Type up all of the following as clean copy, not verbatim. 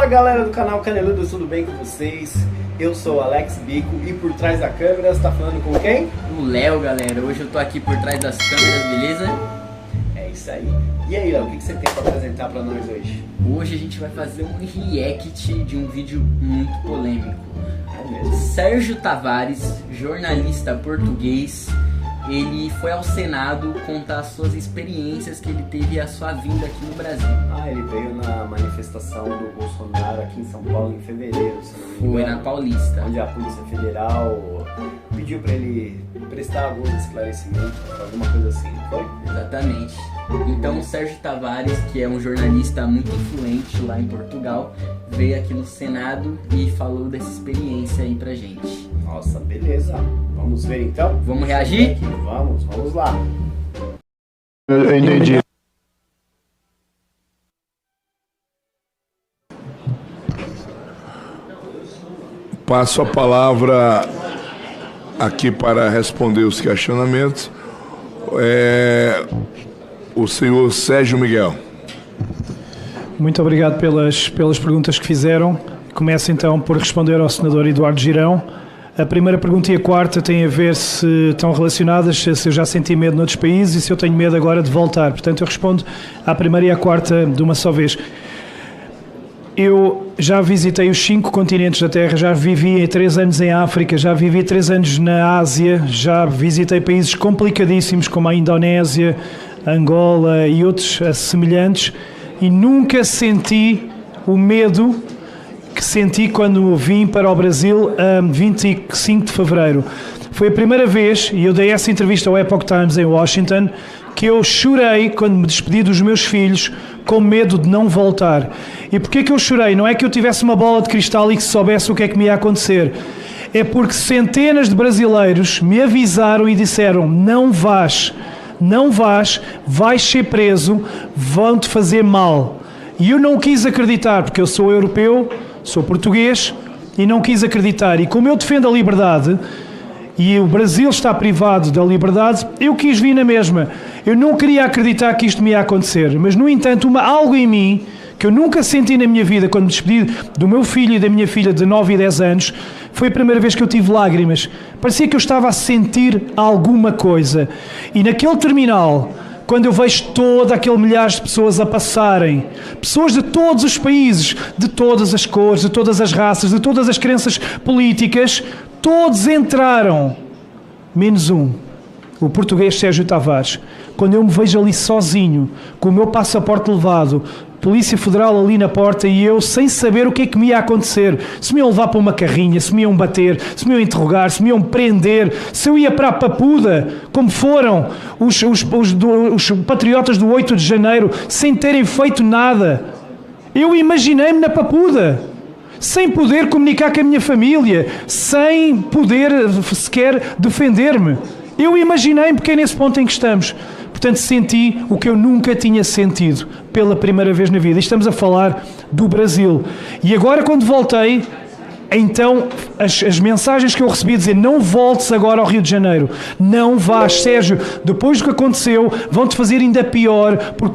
Fala galera do canal Caneludo, tudo bem com vocês? Eu sou o Alex Bico e por trás da câmera você tá falando com quem? O Léo, galera. Hoje eu tô aqui por trás das câmeras, beleza? É isso aí. E aí, Léo, o que você tem pra apresentar pra nós hoje? Hoje a gente vai fazer um react de um vídeo muito polêmico. É mesmo? Sérgio Tavares, jornalista português, ele foi ao Senado contar as suas experiências que ele teve e a sua vinda aqui no Brasil. Ah, ele veio na manifestação do Bolsonaro aqui em São Paulo em fevereiro, se não me engano. Foi na Paulista. Onde a Polícia Federal pediu pra ele prestar alguns esclarecimentos, alguma coisa assim, não foi? Exatamente. Então o Sérgio Tavares, que é um jornalista muito influente lá em Portugal, veio aqui no Senado e falou dessa experiência aí pra gente. Nossa, beleza. Vamos ver então? Vamos reagir? Vamos lá. Eu entendi. Passo a palavra aqui para responder os questionamentos. O senhor Sérgio Miguel. Muito obrigado pelas perguntas que fizeram. Começo então por responder ao senador Eduardo Girão. A primeira pergunta e a quarta têm a ver se estão relacionadas, se eu já senti medo noutros países e se eu tenho medo agora de voltar. Portanto, eu respondo à primeira e à quarta de uma só vez. Eu já visitei os 5 continentes da Terra, já vivi 3 anos em África, já vivi 3 anos na Ásia, já visitei países complicadíssimos como a Indonésia, Angola e outros semelhantes e nunca senti o medo que senti quando vim para o Brasil a 25 de fevereiro. Foi a primeira vez, e eu dei essa entrevista ao Epoch Times em Washington, que eu chorei quando me despedi dos meus filhos com medo de não voltar. E porquê que eu chorei? Não é que eu tivesse uma bola de cristal e que soubesse o que é que me ia acontecer. É porque centenas de brasileiros me avisaram e disseram: não vais, vais ser preso, vão-te fazer mal. E eu não quis acreditar, porque eu sou europeu, sou português, e não quis acreditar. E como eu defendo a liberdade, e o Brasil está privado da liberdade, eu quis vir na mesma. Eu não queria acreditar que isto me ia acontecer, mas no entanto algo em mim, que eu nunca senti na minha vida, quando me despedi do meu filho e da minha filha de 9 e 10 anos, foi a primeira vez que eu tive lágrimas. Parecia que eu estava a sentir alguma coisa. E naquele terminal, quando eu vejo todo aquele milhares de pessoas a passarem, pessoas de todos os países, de todas as cores, de todas as raças, de todas as crenças políticas, todos entraram, menos um, o português Sérgio Tavares. Quando eu me vejo ali sozinho, com o meu passaporte levado, Polícia Federal ali na porta e eu sem saber o que é que me ia acontecer, se me iam levar para uma carrinha, se me iam bater, se me iam interrogar, se me iam prender, se eu ia para a Papuda, como foram os patriotas do 8 de janeiro, sem terem feito nada. Eu imaginei-me na Papuda, sem poder comunicar com a minha família, sem poder sequer defender-me. Eu imaginei-me porque é nesse ponto em que estamos. Portanto, senti o que eu nunca tinha sentido pela primeira vez na vida. E estamos a falar do Brasil. E agora, quando voltei, então, as mensagens que eu recebi dizer: não voltes agora ao Rio de Janeiro, não vás, Sérgio, depois do que aconteceu, vão-te fazer ainda pior, porque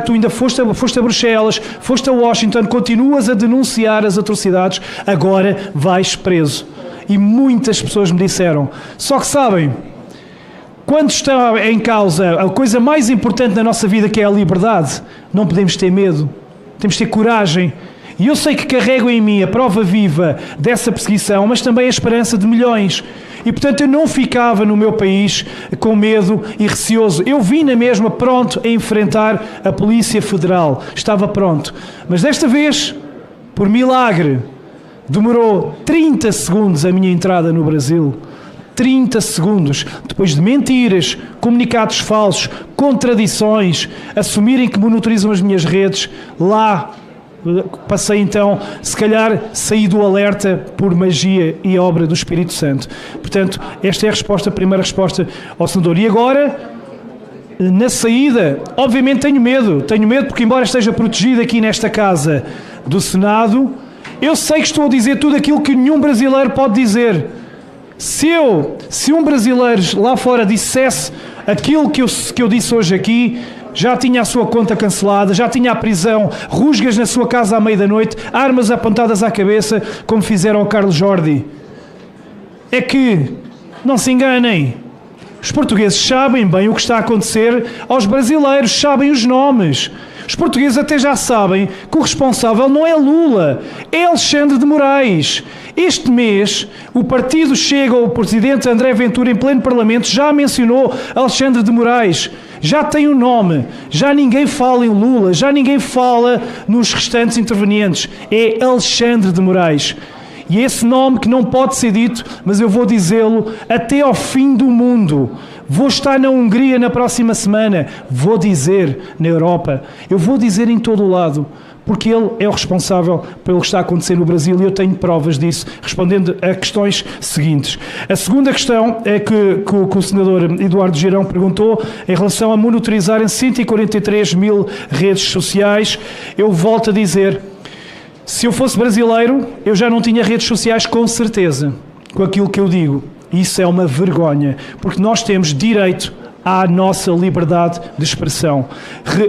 tu ainda foste a Bruxelas, foste a Washington, continuas a denunciar as atrocidades, agora vais preso. E muitas pessoas me disseram. Só que sabem, quando está em causa a coisa mais importante na nossa vida, que é a liberdade, não podemos ter medo, temos de ter coragem. E eu sei que carrego em mim a prova viva dessa perseguição, mas também a esperança de milhões. E, portanto, eu não ficava no meu país com medo e receoso. Eu vim na mesma pronto a enfrentar a Polícia Federal. Estava pronto. Mas desta vez, por milagre, demorou 30 segundos a minha entrada no Brasil. 30 segundos, depois de mentiras, comunicados falsos, contradições, assumirem que monitorizam as minhas redes, lá passei então, se calhar saí do alerta por magia e obra do Espírito Santo. Portanto, esta é a primeira resposta ao senador. E agora, na saída, obviamente tenho medo porque embora esteja protegido aqui nesta casa do Senado, eu sei que estou a dizer tudo aquilo que nenhum brasileiro pode dizer. Se um brasileiro lá fora dissesse aquilo que eu disse hoje aqui, já tinha a sua conta cancelada, já tinha a prisão, rusgas na sua casa à meia da noite, armas apontadas à cabeça, como fizeram ao Carlos Jordi. É que, não se enganem, os portugueses sabem bem o que está a acontecer aos brasileiros, sabem os nomes. Os portugueses até já sabem que o responsável não é Lula, é Alexandre de Moraes. Este mês, o partido Chega, o presidente André Ventura, em pleno Parlamento, já mencionou Alexandre de Moraes. Já tem um nome, já ninguém fala em Lula, já ninguém fala nos restantes intervenientes. É Alexandre de Moraes. E esse nome que não pode ser dito, mas eu vou dizê-lo até ao fim do mundo. Vou estar na Hungria na próxima semana. Vou dizer na Europa. Eu vou dizer em todo o lado. Porque ele é o responsável pelo que está a acontecer no Brasil e eu tenho provas disso, respondendo a questões seguintes. A segunda questão é que o senador Eduardo Girão perguntou em relação a monitorizarem 143 mil redes sociais. Eu volto a dizer, se eu fosse brasileiro, eu já não tinha redes sociais com certeza, com aquilo que eu digo. Isso é uma vergonha, porque nós temos direito à nossa liberdade de expressão.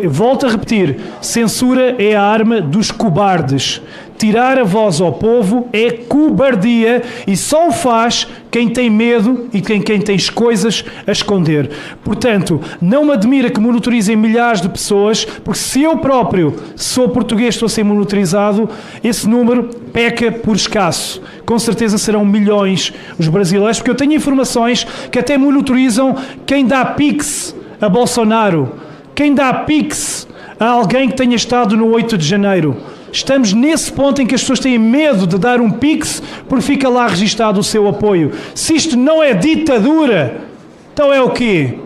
Volto a repetir, censura é a arma dos cobardes. Tirar a voz ao povo é cobardia e só o faz quem tem medo e quem tem coisas a esconder. Portanto, não me admira que monitorizem milhares de pessoas, porque se eu próprio sou português, estou a ser monitorizado, esse número peca por escasso. Com certeza serão milhões os brasileiros, porque eu tenho informações que até monitorizam quem dá Pix a Bolsonaro, quem dá Pix a alguém que tenha estado no 8 de janeiro. Estamos nesse ponto em que as pessoas têm medo de dar um Pix porque fica lá registado o seu apoio. Se isto não é ditadura, então é o quê?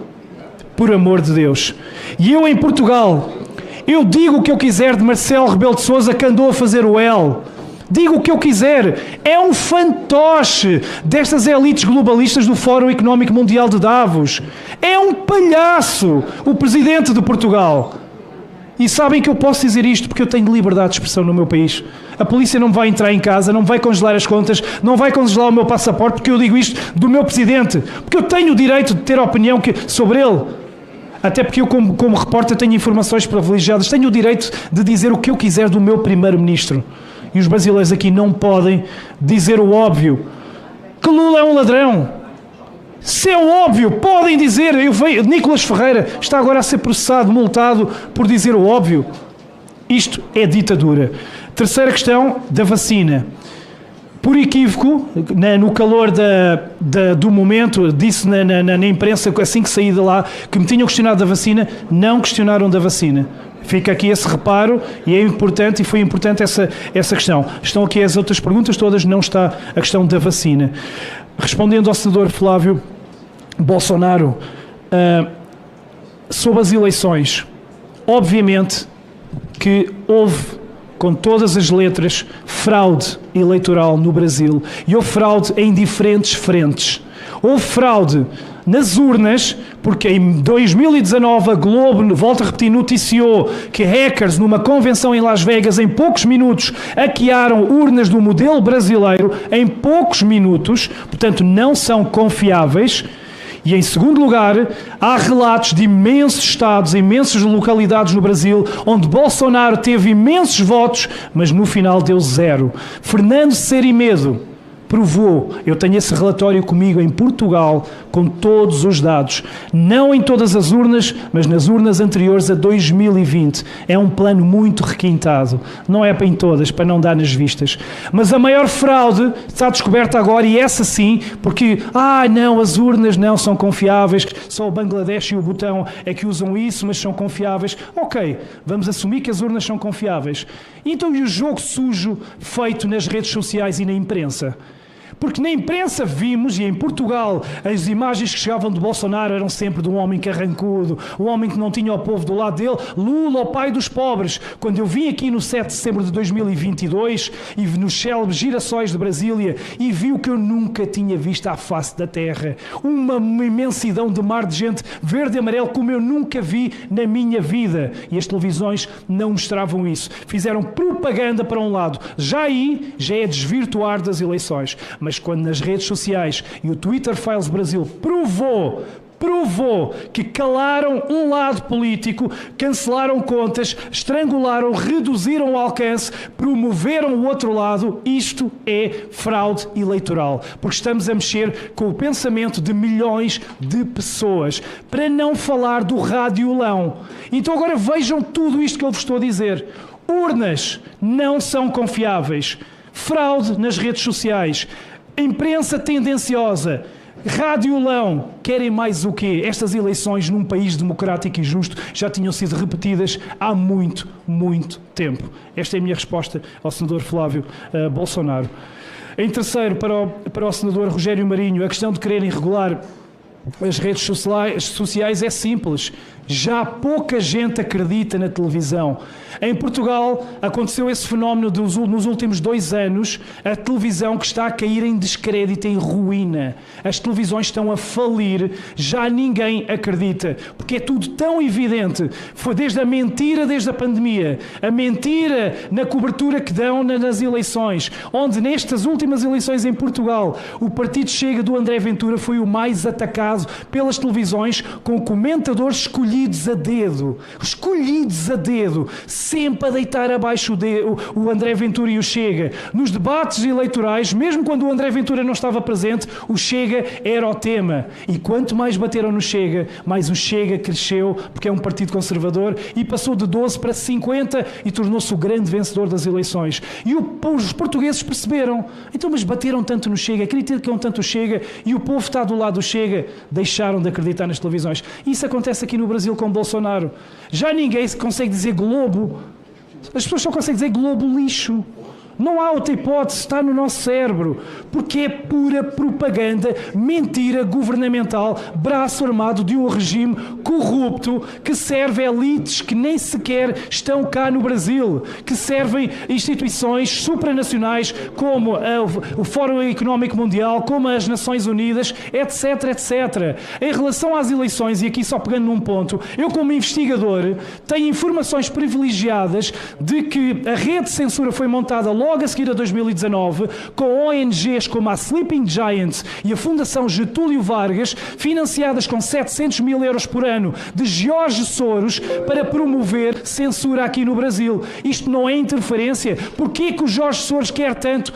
Por amor de Deus. E eu em Portugal, eu digo o que eu quiser de Marcelo Rebelo de Sousa que andou a fazer o L. Digo o que eu quiser. É um fantoche destas elites globalistas do Fórum Económico Mundial de Davos. É um palhaço o presidente de Portugal. E sabem que eu posso dizer isto porque eu tenho liberdade de expressão no meu país. A polícia não vai entrar em casa, não vai congelar as contas, não vai congelar o meu passaporte porque eu digo isto do meu presidente. Porque eu tenho o direito de ter opinião sobre ele. Até porque eu, como repórter, tenho informações privilegiadas. Tenho o direito de dizer o que eu quiser do meu primeiro-ministro. E os brasileiros aqui não podem dizer o óbvio. Que Lula é um ladrão. Se é óbvio, podem dizer. Nicolas Ferreira está agora a ser processado, multado por dizer o óbvio. Isto é ditadura. Terceira questão, da vacina. Por equívoco, no calor do momento, disse na imprensa, assim que saí de lá, que me tinham questionado da vacina, não questionaram da vacina. Fica aqui esse reparo e é importante, e foi importante essa questão. Estão aqui as outras perguntas todas, não está a questão da vacina. Respondendo ao senador Flávio Bolsonaro, sobre as eleições, obviamente que houve, com todas as letras, fraude eleitoral no Brasil. E houve fraude em diferentes frentes. Houve fraude nas urnas, porque em 2019 a Globo, volto a repetir, noticiou que hackers numa convenção em Las Vegas, em poucos minutos, hackearam urnas do modelo brasileiro, em poucos minutos, portanto não são confiáveis. E em segundo lugar, há relatos de imensos estados, imensas localidades no Brasil, onde Bolsonaro teve imensos votos, mas no final deu 0. Fernando Serimedo provou, eu tenho esse relatório comigo em Portugal, com todos os dados, não em todas as urnas, mas nas urnas anteriores a 2020. É um plano muito requintado, não é em todas, para não dar nas vistas. Mas a maior fraude está descoberta agora, e essa sim, porque, não, as urnas não são confiáveis, só o Bangladesh e o Butão é que usam isso, mas são confiáveis. Ok, vamos assumir que as urnas são confiáveis. Então e o jogo sujo feito nas redes sociais e na imprensa? Porque na imprensa vimos, e em Portugal, as imagens que chegavam de Bolsonaro eram sempre de um homem carrancudo, um homem que não tinha o povo do lado dele, Lula, o pai dos pobres. Quando eu vim aqui no 7 de setembro de 2022 e nos célebres girassóis de Brasília e vi o que eu nunca tinha visto à face da terra, uma imensidão de mar de gente verde e amarelo como eu nunca vi na minha vida. E as televisões não mostravam isso. Fizeram propaganda para um lado. Já é desvirtuar das eleições. Mas quando nas redes sociais e o Twitter Files Brasil provou que calaram um lado político, cancelaram contas, estrangularam, reduziram o alcance, promoveram o outro lado. Isto é fraude eleitoral, porque estamos a mexer com o pensamento de milhões de pessoas, para não falar do radiolão. Então agora vejam tudo isto que eu vos estou a dizer. Urnas não são confiáveis, fraude nas redes sociais, imprensa tendenciosa, radiolão. Querem mais o quê? Estas eleições num país democrático e justo já tinham sido repetidas há muito, muito tempo. Esta é a minha resposta ao senador Flávio Bolsonaro. Em terceiro, para o senador Rogério Marinho, a questão de quererem regular as redes sociais é simples. Já pouca gente acredita na televisão. Em Portugal aconteceu esse fenómeno nos últimos 2 anos, a televisão que está a cair em descrédito, em ruína. As televisões estão a falir, já ninguém acredita, porque é tudo tão evidente. Foi desde a mentira, desde a pandemia, a mentira na cobertura que dão nas eleições, onde nestas últimas eleições em Portugal, o Partido Chega do André Ventura foi o mais atacado pelas televisões, com comentadores escolhidos a dedo, sempre a deitar abaixo o André Ventura e o Chega. Nos debates eleitorais, mesmo quando o André Ventura não estava presente, o Chega era o tema. E quanto mais bateram no Chega, mais o Chega cresceu, porque é um partido conservador, e passou de 12 para 50 e tornou-se o grande vencedor das eleições. E os portugueses perceberam. Então, mas bateram tanto no Chega, criticam tanto o Chega, e o povo está do lado do Chega, deixaram de acreditar nas televisões. Isso acontece aqui no Brasil com Bolsonaro. Já ninguém se consegue dizer Globo. As pessoas só conseguem dizer Globo lixo. Não há outra hipótese, está no nosso cérebro, porque é pura propaganda, mentira governamental, braço armado de um regime corrupto que serve a elites que nem sequer estão cá no Brasil, que servem instituições supranacionais como o Fórum Económico Mundial, como as Nações Unidas, etc, etc. Em relação às eleições, e aqui só pegando num ponto, eu como investigador tenho informações privilegiadas de que a rede de censura foi montada logo a seguir a 2019, com ONGs como a Sleeping Giants e a Fundação Getúlio Vargas, financiadas com 700 mil euros por ano de Jorge Soros, para promover censura aqui no Brasil. Isto não é interferência? Porquê que o Jorge Soros quer tanto,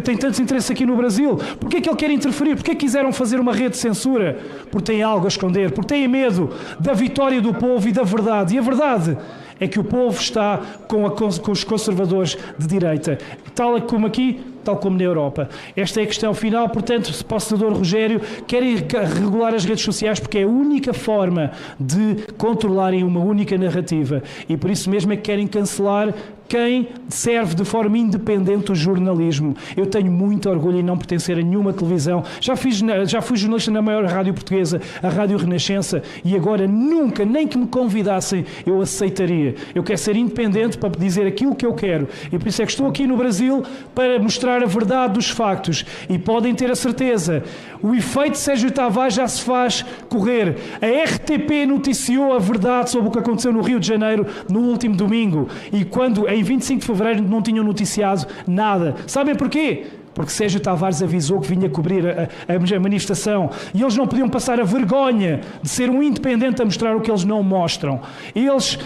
tem tantos interesses aqui no Brasil? Porquê que ele quer interferir? Porquê que quiseram fazer uma rede de censura? Porque têm algo a esconder, porque têm medo da vitória do povo e da verdade. E a verdade é que o povo está com os conservadores de direita, tal como aqui, tal como na Europa. Esta é a questão final. Portanto, para o senador Rogério, querem regular as redes sociais porque é a única forma de controlarem uma única narrativa, e por isso mesmo é que querem cancelar quem serve de forma independente o jornalismo. Eu tenho muito orgulho em não pertencer a nenhuma televisão. Já fui jornalista na maior rádio portuguesa, a Rádio Renascença, e agora nunca, nem que me convidassem, eu aceitaria. Eu quero ser independente para dizer aquilo que eu quero, e por isso é que estou aqui no Brasil para mostrar a verdade dos factos. E podem ter a certeza, o efeito Sérgio Tavares já se faz correr. A RTP noticiou a verdade sobre o que aconteceu no Rio de Janeiro no último domingo, e quando em 25 de fevereiro não tinham noticiado nada. Sabem porquê? Porque Sérgio Tavares avisou que vinha cobrir a manifestação, e eles não podiam passar a vergonha de ser um independente a mostrar o que eles não mostram. Eles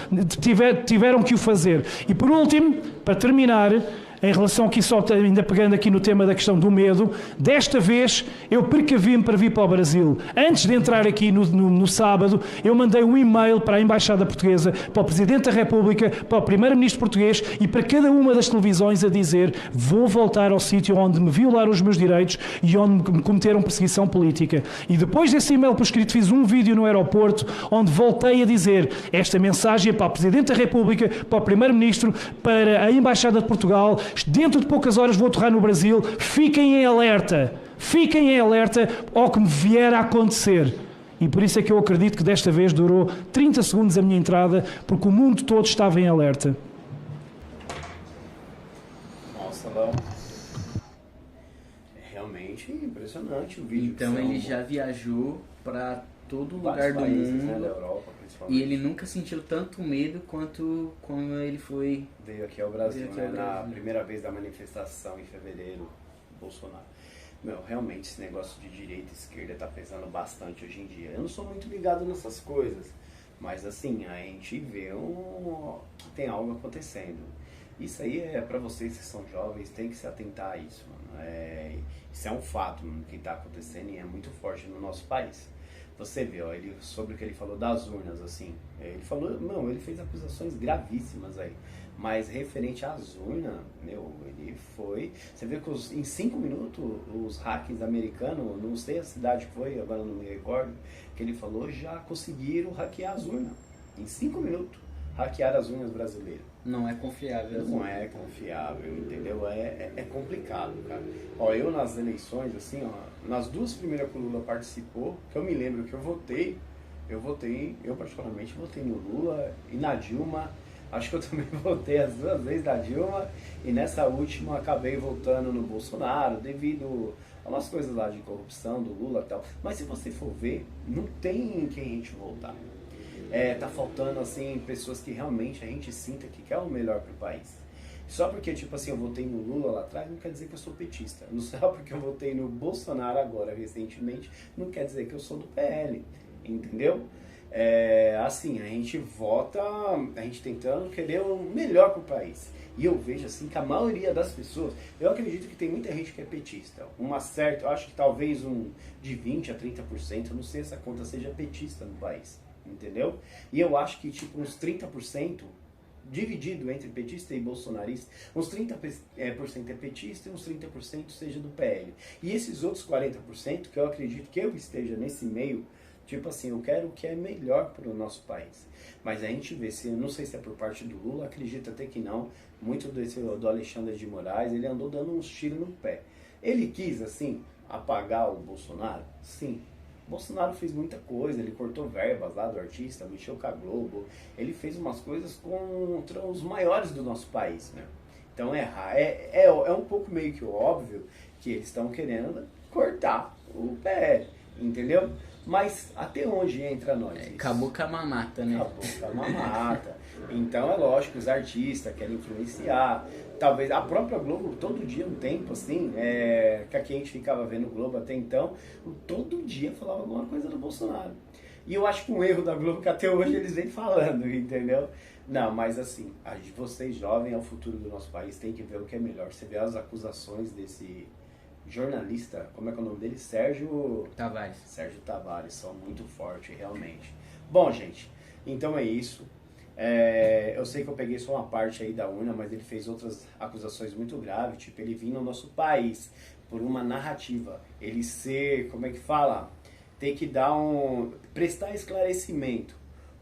tiveram que o fazer. E por último, para terminar, em relação aqui, só ainda pegando aqui no tema da questão do medo, desta vez eu precavi-me para vir para o Brasil. Antes de entrar aqui no sábado, eu mandei um e-mail para a Embaixada Portuguesa, para o Presidente da República, para o Primeiro-Ministro português e para cada uma das televisões a dizer: vou voltar ao sítio onde me violaram os meus direitos e onde me cometeram perseguição política. E depois desse e-mail por escrito fiz um vídeo no aeroporto onde voltei a dizer: esta mensagem é para o Presidente da República, para o Primeiro-Ministro, para a Embaixada de Portugal. Dentro de poucas horas vou aterrar no Brasil. Fiquem em alerta ao que me vier a acontecer. E por isso é que eu acredito que desta vez durou 30 segundos a minha entrada, porque o mundo todo estava em alerta. Nossa, Léo. É realmente impressionante o vídeo. Então ele já viajou para todo lugar vários do países, mundo, né, da Europa, principalmente. e ele nunca sentiu tanto medo quanto quando ele foi... Veio aqui ao Brasil, Veio aqui né, ao na Brasil. primeira vez da manifestação em fevereiro, Bolsonaro. Meu, realmente esse negócio de direita e esquerda tá pesando bastante hoje em dia. Eu não sou muito ligado nessas coisas, mas assim, a gente vê que tem algo acontecendo. Isso aí é pra vocês que são jovens, tem que se atentar a isso, mano. Isso é um fato, mano, que tá acontecendo e é muito forte no nosso país. Você vê, ó, sobre o que ele falou das urnas, assim, ele falou, não, ele fez acusações gravíssimas aí, mas referente às urnas, meu, ele foi, você vê que em 5 minutos, os hackers americanos, não sei a cidade que foi, agora não me recordo, que ele falou, já conseguiram hackear as urnas, em 5 minutos, hackear as urnas brasileiras. Não é confiável. Não é confiável, entendeu? É complicado, cara. Ó, eu nas eleições, assim, ó, nas 2 primeiras que o Lula participou, que eu me lembro que eu particularmente votei no Lula e na Dilma. Acho que eu também votei as 2 vezes na Dilma e nessa última acabei votando no Bolsonaro devido a umas coisas lá de corrupção do Lula e tal. Mas se você for ver, não tem quem a gente votar. Tá faltando, assim, pessoas que realmente a gente sinta que quer o melhor pro país. Só porque, tipo assim, eu votei no Lula lá atrás, não quer dizer que eu sou petista. Não só porque eu votei no Bolsonaro agora, recentemente, não quer dizer que eu sou do PL, entendeu? Assim, a gente vota, a gente tentando querer o melhor pro país. E eu vejo, assim, que a maioria das pessoas, eu acredito que tem muita gente que é petista. Uma certa, eu acho que talvez de 20% a 30%, eu não sei se essa conta seja petista no país. Entendeu? E eu acho que tipo uns 30% dividido entre petista e bolsonarista, uns 30% é petista e uns 30% seja do PL. E esses outros 40% que eu acredito que eu esteja nesse meio, tipo assim, eu quero o que é melhor para o nosso país. Mas a gente vê, não sei se é por parte do Lula, acredito até que não, muito do Alexandre de Moraes, ele andou dando uns tiros no pé. Ele quis, assim, apagar o Bolsonaro? Sim. Bolsonaro fez muita coisa, ele cortou verbas lá do artista, mexeu com a Globo, ele fez umas coisas contra os maiores do nosso país, né? Então é um pouco meio que óbvio que eles estão querendo cortar o PL, entendeu? Mas até onde entra nós? Acabou com a mamata, né? Acabou com a mamata. Então é lógico que os artistas querem influenciar. Talvez a própria Globo, todo dia, um tempo assim, que aqui a gente ficava vendo o Globo até então, todo dia falava alguma coisa do Bolsonaro. E eu acho que um erro da Globo que até hoje eles vêm falando, entendeu? Não, mas assim, vocês jovens é o futuro do nosso país, tem que ver o que é melhor. Você vê as acusações desse jornalista, como é que é o nome dele? Sérgio Tavares, são muito fortes, realmente. Bom, gente, então é isso. Eu sei que eu peguei só uma parte aí da urna, mas ele fez outras acusações muito graves, tipo, ele vir no nosso país por uma narrativa, ele ser, como é que fala? Tem que prestar esclarecimento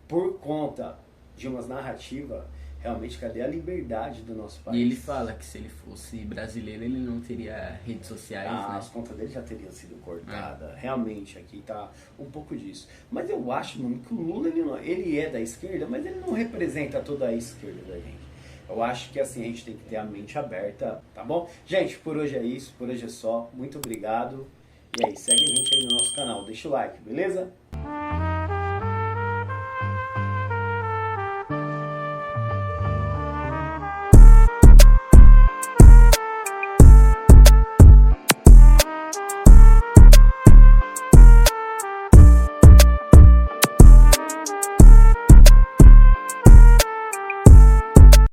por conta de umas narrativas. Realmente, cadê a liberdade do nosso país? E ele fala que se ele fosse brasileiro, ele não teria redes sociais, né? As contas dele já teriam sido cortadas. Realmente, aqui tá um pouco disso. Mas eu acho, mano, que o Lula, ele é da esquerda, mas ele não representa toda a esquerda da gente. Eu acho que assim, a gente tem que ter a mente aberta, tá bom? Gente, por hoje é isso, por hoje é só. Muito obrigado. E aí, segue a gente aí no nosso canal, deixa o like, beleza?